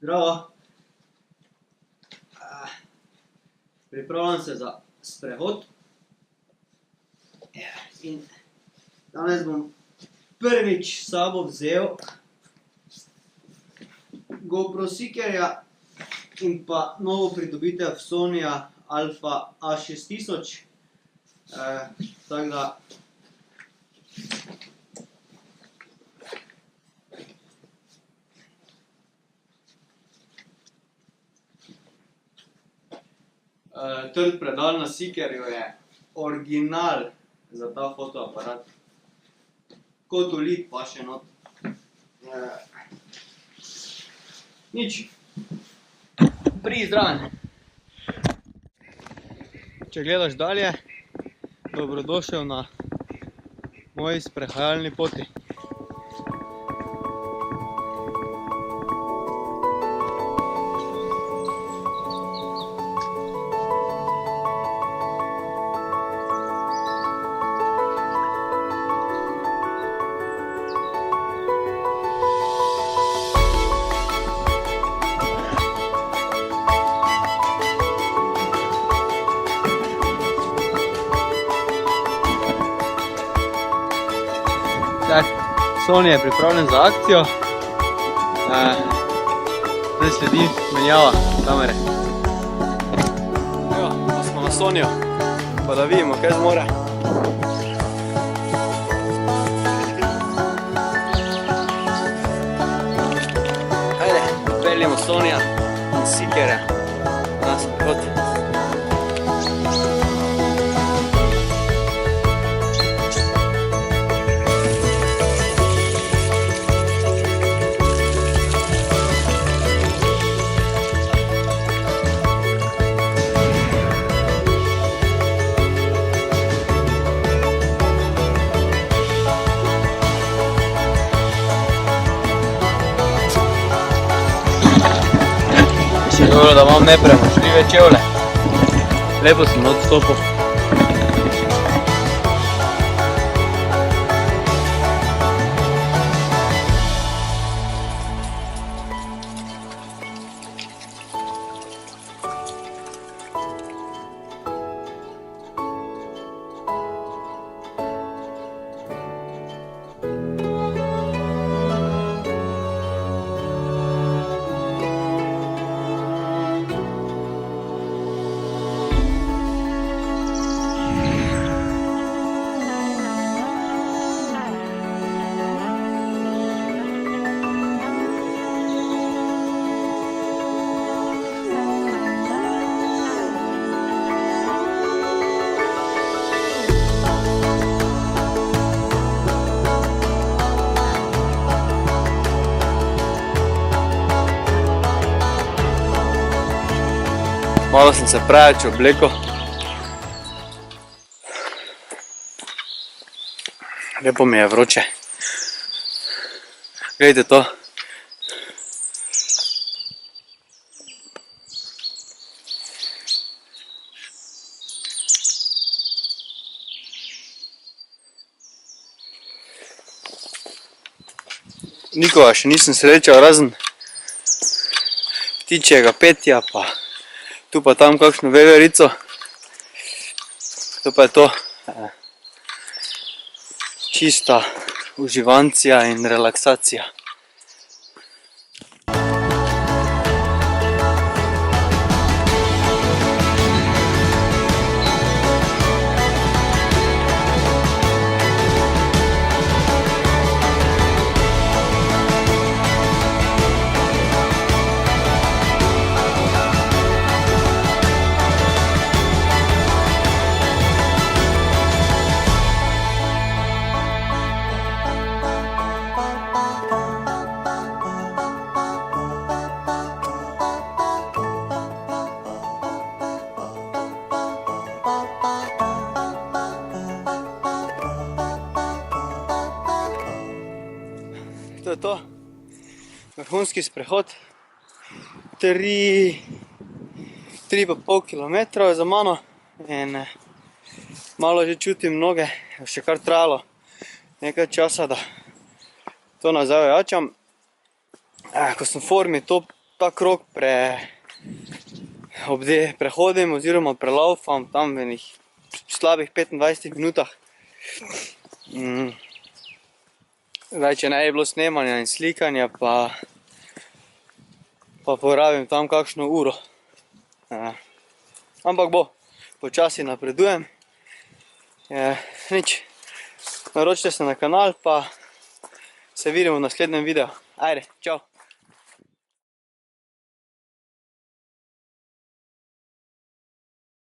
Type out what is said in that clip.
Zdravo. Pripravljam se za sprehod. In danes bom prvič s sabo vzel GoPro Seekerja in pa novo pridobitev Sonyja Alpha A6000. Tako da trd predal na Seekerju je original za ta fotoaparat. Kot ulit pa še not. Nič. Zdraven. Če gledaš dalje, dobrodošel na moji sprehajalni poti. Sony je pripravljen za akcijo. Zdaj sledi menjava kamere. Evo, pa smo na Sonyju, pa da vidimo, kaj zmore. Ajde, peljemo Sonyja in Seekerja na sprehod. Dobro, da imam nepremočljive čevlje. Lepo sem odstopil. Malo sem se preveč oblekel. Lepo mi je vroče. Glejte to. Nikoga še nisem srečal, razen ptičjega petja, pa tu pa tam kakšno veverico. To pa je to. Čista uživancija in relaksacija. To je to. Vrhunski sprehod. 3,5 km je za mano in malo že čutim noge, še kar trajalo nekaj časa, da to nazaj ojačam. Ko sem v formi, to ta krog prehodim oziroma prelaufam tam v enih slabih 25 minutah. Zdaj, če ne bi bilo snemanja in slikanja, pa porabim tam kakšno uro. Ampak počasi napredujem. Nič, naročite se na kanal, pa se vidimo v naslednjem videu. Ajde, čau!